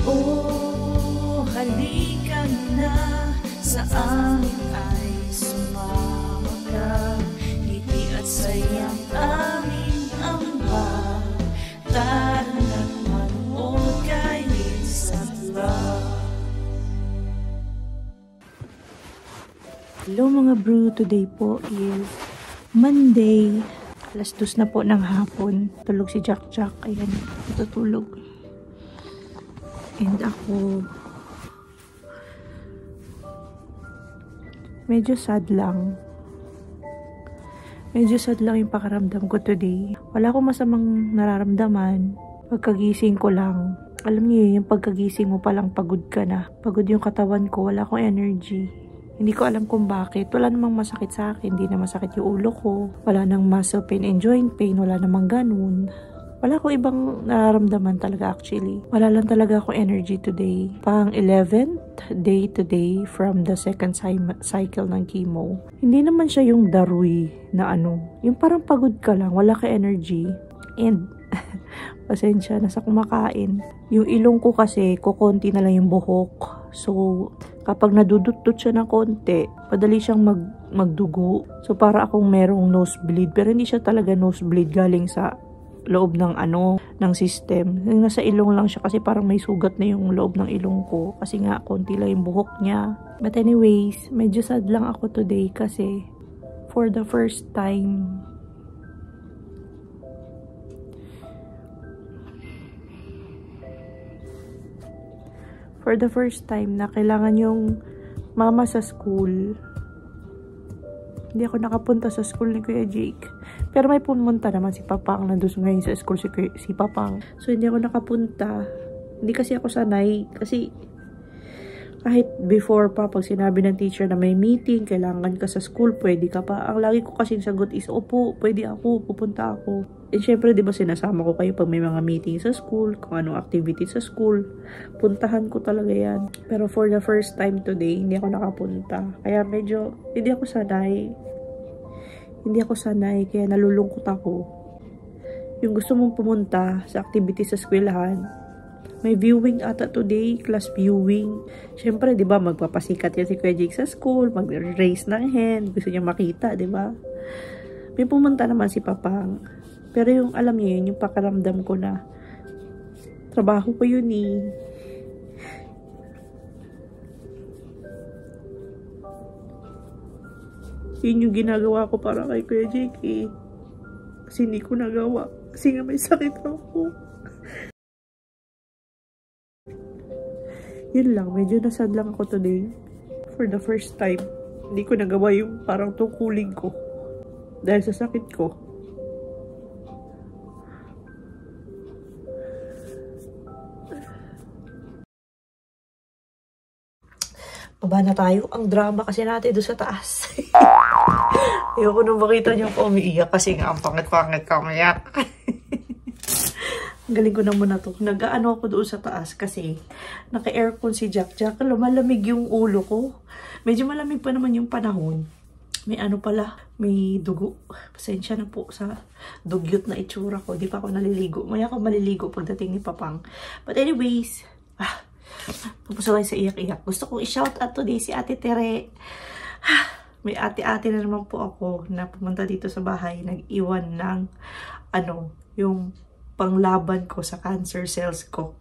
Oh, halika na, sa amin ay sumama ka. Ngiti at sayang aming Ama, tara na't manood kay Isabela. Hello mga bro, today po is Monday. Alas 2 na po ng hapon. Tulog si Jack. Ayan, natutulog. And ako, medyo sad lang. Medyo sad lang yung pakaramdam ko today. Wala akong masamang nararamdaman. Pagkagising ko lang. Alam niyo yung pagkagising mo palang pagod ka na. Pagod yung katawan ko. Wala akong energy. Hindi ko alam kung bakit. Wala namang masakit sa akin. Hindi na masakit yung ulo ko. Wala nang muscle pain and joint pain. Wala namang ganun. Wala akong ibang nararamdaman talaga actually. Wala lang talaga akong energy today. Pang 11th day today from the second cycle ng chemo. Hindi naman siya yung daruy na ano. Yung parang pagod ka lang. Wala ka energy. And pasensya na sa kumakain. Yung ilong ko kasi kukonti na lang yung buhok. So, kapag nadudutot siya ng konti, madali siyang magdugo. So, para akong merong nosebleed. Pero hindi siya talaga nosebleed galing sa loob ng ng system. Nasa ilong lang siya kasi parang may sugat na yung loob ng ilong ko. Kasi nga, konti lang yung buhok niya. But anyways, medyo sad lang ako today kasi for the first time, na kailangan yung mama sa school. Hindi ako nakapunta sa school ni Kuya Jake. Pero may pumunta naman si Papang. Nandun ngayon sa school si Papang. So, hindi ako nakapunta. Hindi kasi ako sanay. Kasi, kahit before pa, pag sinabi ng teacher na may meeting, kailangan ka sa school, pwede ka pa. Ang lagi ko kasing sagot is, opo, pwede ako, pupunta ako. And syempre, di ba sinasama ko kayo pag may mga meeting sa school, kung anong activity sa school. Puntahan ko talaga yan. Pero for the first time today, hindi ako nakapunta. Kaya medyo, hindi ako sanay, kaya nalulungkot ako. Yung gusto mong pumunta sa activity sa eskwelahan, may viewing ata today, class viewing. Syempre, di ba, magpapasikat yan si Kuya Jake sa school, mag-raise ng hand, gusto niya makita, di ba? May pumunta naman si Papang. Pero yung, alam niyo yun, yung pakaramdam ko na, trabaho ko yun eh. Yun yung ginagawa ko para kay Kuya Jake eh. Kasi hindi ko nagawa. Kasi nga may sakit ako. Yun lang, medyo nasad lang ako today. For the first time, hindi ko nagawa yung parang tungkulin ko. Dahil sa sakit ko. Baba na tayo. Ang drama kasi natin doon sa taas. Ayoko nung makita niyo ko umiiyak kasi nga ang pangit-pangit ka umiyak. Galing ko na muna to. Nag-ano ako doon sa taas kasi naka-aircon si Jack. Lumalamig yung ulo ko. Medyo malamig pa naman yung panahon. May ano pala, may dugo. Pasensya na po sa dugyot na itsura ko. Di pa ako naliligo. Maya ako maliligo pagdating ni Papang. But anyways, tapos tayo sa iyak-iyak. Gusto kong i-shout out today si Ate Tere. May ate-ate na naman po ako na pumunta dito sa bahay. Nag-iwan ng yung panglaban ko sa cancer cells ko.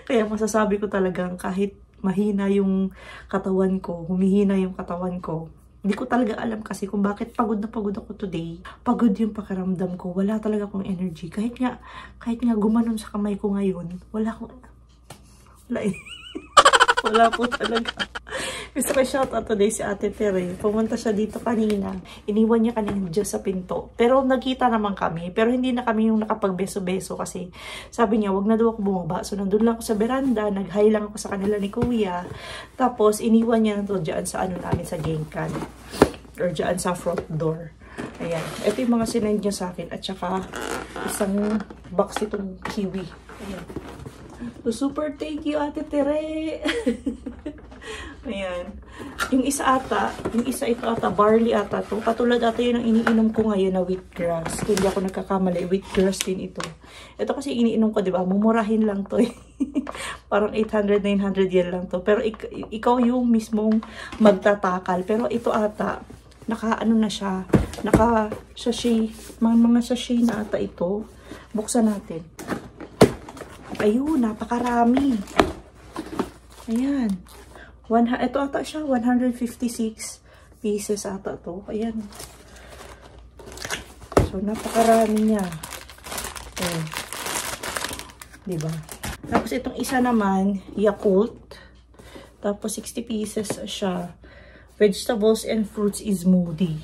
Kaya masasabi ko talagang kahit mahina yung katawan ko, humihina yung katawan ko, hindi ko talaga alam kasi kung bakit pagod na pagod ako today. Pagod yung pakiramdam ko. Wala talaga akong energy. Kahit nga gumanon sa kamay ko ngayon, wala po talaga. Gusto ko shoutout today si Ate Tere. Pumunta siya dito kanina. Iniwan niya kanina dyan sa pinto. Pero nagkita naman kami. Pero hindi na kami yung nakapagbeso-beso kasi sabi niya, wag na daw ako bumaba. So nandun lang ako sa veranda. Nag-hi lang ako sa kanila ni Kuya. Tapos iniwan niya na to dyan sa namin sa gangkan. Or dyan sa front door. Ayan. Ito yung mga sinend niya sa akin. At saka isang box itong kiwi. Ayan. So, super thank you, Ate Tere. Ayan. Yung isa ito ata, barley ata to. Katulad ata yun ang iniinom ko ngayon na wheatgrass. Kung hindi ako nagkakamali, wheatgrass din ito. Ito kasi iniinom ko, di ba? Mumurahin lang to eh. Parang 800, 900 yen lang to. Pero ikaw yung mismong magtatakal. Pero ito ata, naka-ano na siya. Naka-sachet. Mga sachet na ata ito. Buksan natin. Ayun, napakarami. Ayan. Ito ata siya, 156 pieces ata to. Ayan. So, napakarami niya. Ayan. Diba? Tapos, itong isa naman, Yakult. Tapos, 60 pieces siya. Vegetables and fruits smoothie.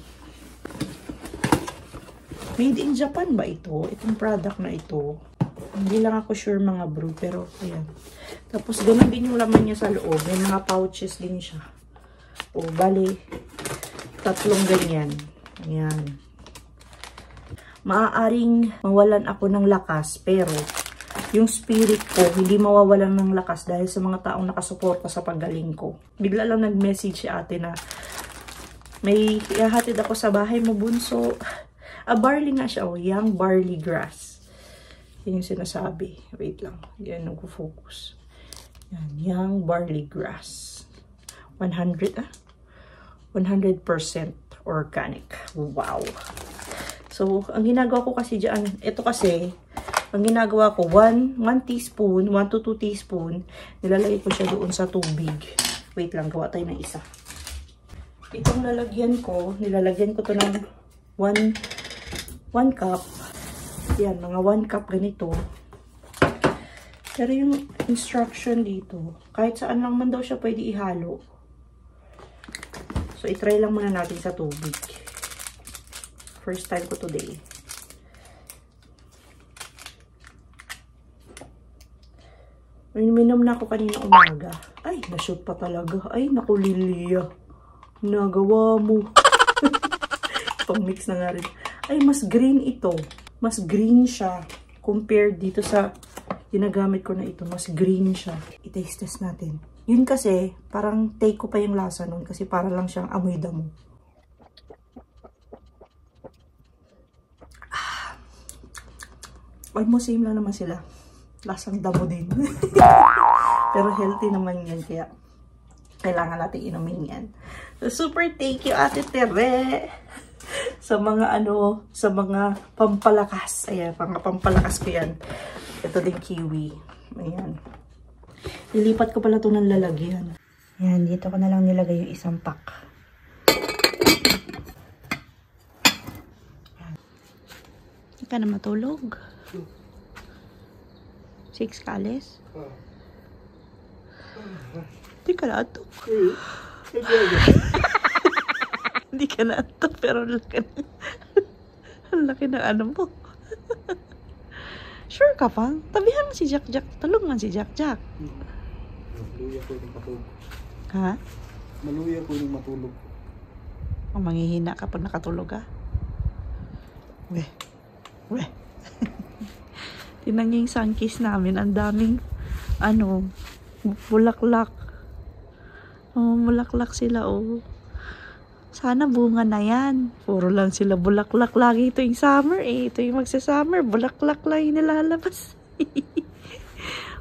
Made in Japan ba ito? Itong product na ito. Hindi lang ako sure mga bro, pero ayan. Tapos ganun din yung laman niya sa loob. May mga pouches din siya. O, bali, 3 ganyan. Ayan. Maaaring mawalan ako ng lakas, pero yung spirit ko, hindi mawawalan ng lakas dahil sa mga taong nakasuporta sa paggaling ko. Bigla lang nag-message si ate na may ihahatid ako sa bahay mo, bunso. Barley nga siya, young barley grass. Yan yung sinasabi. Wait lang. Yan, nag-focus. Yan, young barley grass. 100% organic. Wow. So, ang ginagawa ko kasi dyan, ito kasi, ang ginagawa ko, 1 teaspoon, 1 to 2 teaspoon, nilalagay ko siya doon sa tubig. Wait lang, gawa tayo ng isa. Itong lalagyan ko, nilalagyan ko to ng 1 cup. Yan, mga 1 cup ganito. Pero yung instruction dito, kahit saan lang man daw siya pwede ihalo. So, itry lang muna natin sa tubig. First time ko today. Minom na ako kanina umaga. Ay, na-shoot pa talaga. Ay, naku, Lilia. Nagawa mo. Pang-mix na nga rin. Ay, mas green ito. Mas green siya compared dito sa ginagamit ko na ito. Mas green siya. I-taste test natin. Yun kasi, parang take ko pa yung lasa nun kasi para lang siyang amoy damo. Almost same lang naman sila. Lasang damo din. Pero healthy naman yan kaya kailangan natin inumin yan. So, super thank you, Ate Tere. Sa mga sa mga pampalakas. Ayan, mga pampalakas ko yan. Ito din kiwi. Ayan. Nilipat ko pala ito ng lalagyan. Ayan, dito ko na lang nilagay yung isang pack. Hindi ka na matulog. 6 kalis? Hindi ka na atok. Hindi ka na atok, pero ang laki ng ano mo. Sure ka pa? Tabihan mo si Jack Jack. Tulungan si Jack Jack. Maluya ko yung matulog. Ha? Maluya ko yung matulog. O, manghihina ka pag nakatulog ha? Weh. Weh. Tinanging sangkis namin. Ang daming bulaklak. Oh, bulaklak sila oh. Sana bunga na yan. Puro lang sila bulaklak lagi. Ito yung summer eh. Ito yung magsa-summer. Bulaklak lang yung nilalabas.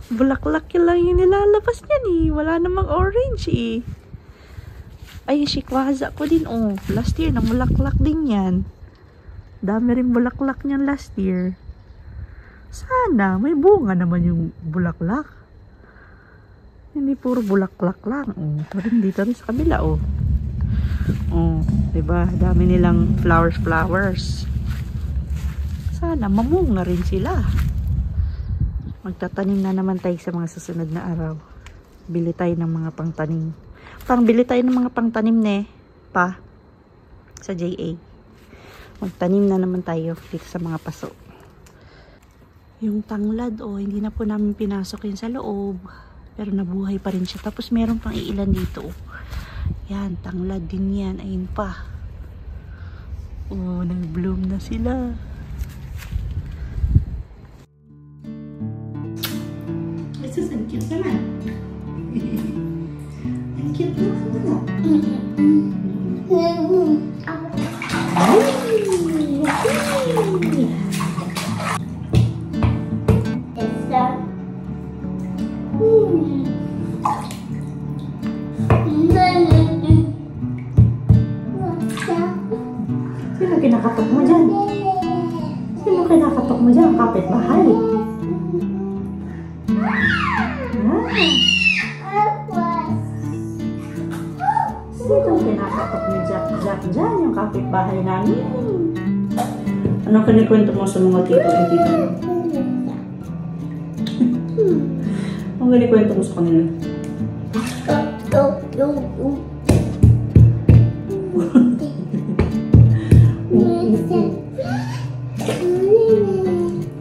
Bulaklak lang yung nilalabas yan eh. Wala namang orange eh. Ay, shikwaza ko din oh. Last year, namulaklak din yan. Dami rin bulaklak niyan last year. Sana, may bunga naman yung bulaklak. Hindi puro bulaklak lang. Oh, ito rin dito rin sa kabila oh. Oh, diba? Dami nilang flowers. Sana mamunga rin sila. Magtatanim na naman tayo sa mga susunod na araw. Bili tayo ng mga pangtanim. Bili tayo ng mga pangtanim pa sa JA. Magtanim na naman tayo dito sa mga paso. Yung tanglad, hindi na po namin pinasok yun sa loob. Pero nabuhay pa rin siya. Tapos meron pang iilan dito. Yan, tanglad din yan. Ayun pa. Oh, nag-bloom na sila. Ito, ang cute naman. cute na. Sino kinakatok mo dyan? Sino kinakatok mo dyan? Kapitbahay. Sino kinakatok ni Jack dyan? Yung kapitbahay namin. Anong kinikwento mo sa mga tito and tito mo? Anong kinikwento mo sa kanila?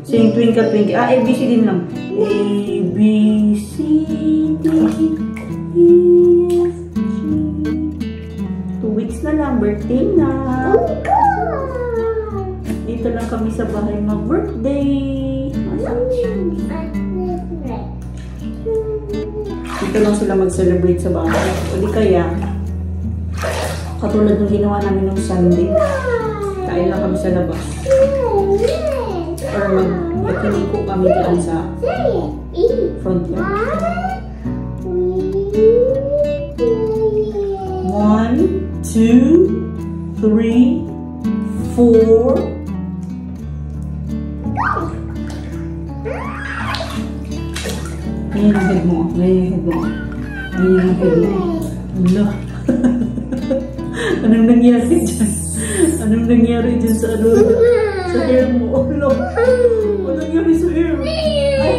Sing twinkle twinkle. A, B, C din lang. A, B, C, D, E, F, G. 2 weeks na lang. Birthday na. Dito lang kami sa bahay mag-birthday. Dito lang sila mag-celebrate sa bahay. O di kaya, katulad ng ginawa namin ng Sunday, kain lang kami sa labas. Or mag-yakiniko kami dyan sa front yard. 1, 2, 3, 4. Ganyan ang head mo. Ganyan ang head mo. Ganyan ang head mo. Ala. Anong nangyari dyan? Anong nangyari dyan sa ano? Sa hair mo. Ala. Anong nangyari sa hair mo? Ay.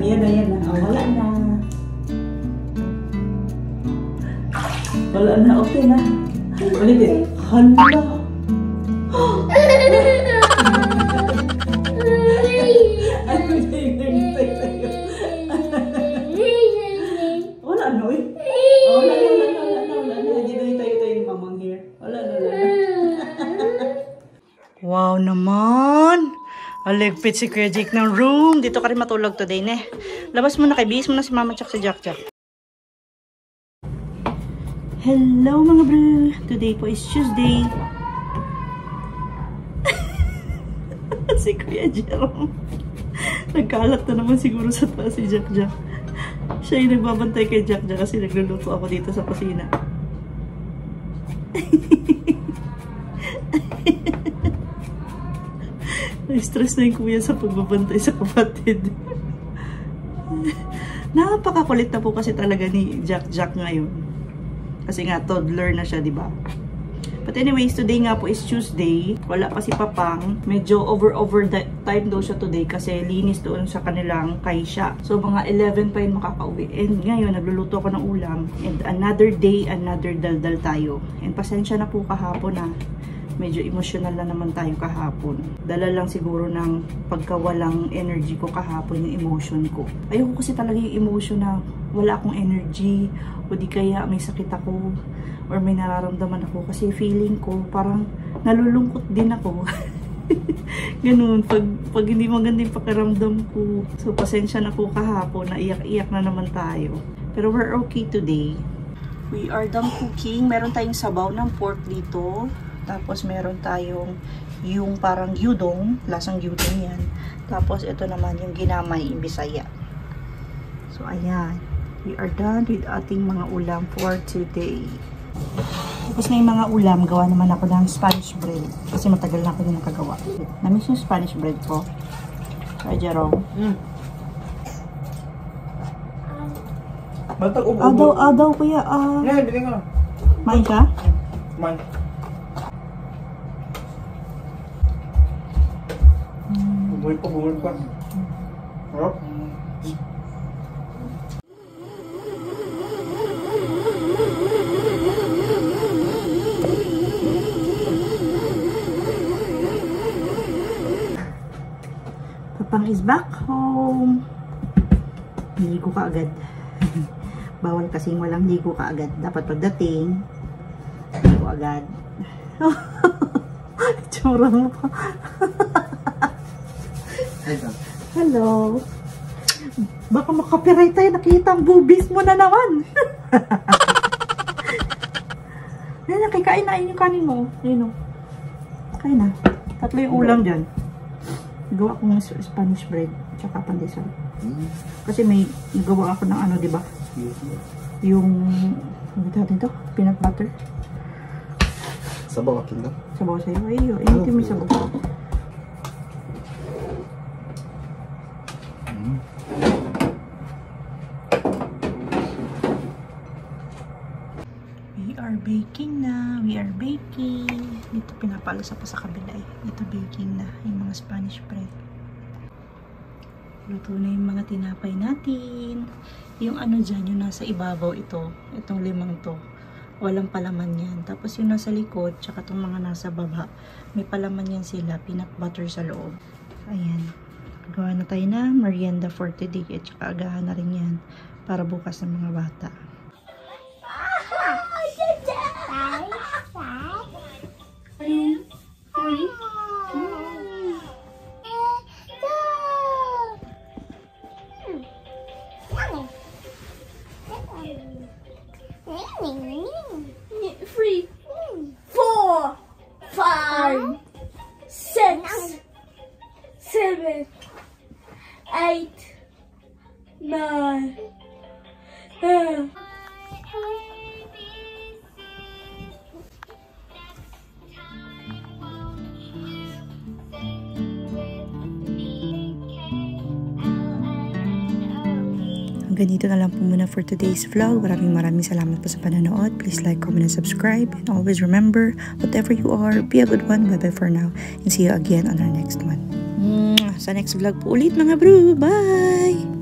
Ayan na, ayan na. Oh, wala na. Wala na. Okay na. Ulitin. Hala. Wala na, eh. Wala na. Hindi na tayo ni mamang hair. Wala na. Wow naman! Aligpit si Kuya Jake ng room. Dito ka rin matulog today, ne? Labas mo na kay Bihis mo na si Mama Chak si Jack Jack. Hello mga bro! Today po is Tuesday. Si Kuya Jerome. Nagkalat na naman siguro sa taas si Jack Jack. Siya yung nagbabantay kay Jack Jack kasi nagluluto ako dito sa kusina. Na-stress na yung kuya sa pagbabantay sa kapatid. Napakakulit na po kasi talaga ni Jack Jack ngayon. Kasi nga toddler na siya, di ba? But anyways, today nga po is Tuesday. Wala pa si Papang. Medyo over time daw siya today kasi linis doon sa kanilang kaisya. So mga 11 pa yun makakauwi. And ngayon, nagluluto ako ng ulam. And another day, another daldal tayo. And pasensya na po kahapon na. Medyo emotional na naman tayo kahapon. Dala lang siguro ng pagkawalang energy ko kahapon, yung emotion ko. Ayoko kasi talaga yung emotion na wala akong energy o di kaya may sakit ako or may nararamdaman ako kasi feeling ko parang nalulungkot din ako. Ganun, pag hindi maganda yung pakiramdam ko. So pasensya na po kahapon, naiyak-iyak na naman tayo. Pero we're okay today. We are done cooking. Meron tayong sabaw ng pork dito. Tapos meron tayong yung parang gyudong, lasang gyudong yan. Tapos ito naman yung ginamay in Bisaya. So ayan, we are done with ating mga ulam for today. Tapos na yung mga ulam, gawa naman ako ng Spanish bread. Kasi matagal na ako yung nakagawa. Namiss yung Spanish bread ko. Ay, Jerome. Adaw, kuya. Yeah, bili nga. Main ka? Main. Bumul pa. Harap. Papang is back home. Ligo ka agad. Bawal kasing walang ligo ka agad. Dapat pagdating, ligo agad. Tsura mo pa. Hello. Hello. Baka makapiright tayo. Nakita ang boobies mo na naman. Yan, nakikain na yung kanin mo. Ayun o. Kain na. 3 yung ulam dyan. Gawa kong Spanish bread. Tsaka pandesal. Kasi may nagawa ako ng ano, diba? Yung, ano natin ito? Peanut butter. Sabaw akin lang. Sabaw sa'yo. Ayun, initin mo yung sabaw. We are baking na. We are baking. Dito pinapalasa pa sa kabila eh. Dito baking na. Yung mga Spanish bread. Luto na yung mga tinapay natin. Yung ano dyan, yung nasa ibabaw ito. Itong 5 to. Walang palaman yan. Tapos yung nasa likod, tsaka itong mga nasa baba, may palaman yan sila. Peanut butter sa loob. Ayan. Gawa na tayo na merienda for today. At tsaka agahan na rin yan para bukas ng mga bata. Three, 4, 5, 6, 7, 8, 9, 10. Ganito na lang po muna for today's vlog. Maraming salamat po sa panonood. Please like, comment, and subscribe. And always remember, whatever you are, be a good one. Bye-bye for now. And see you again on our next one. Sa next vlog po ulit mga bro. Bye!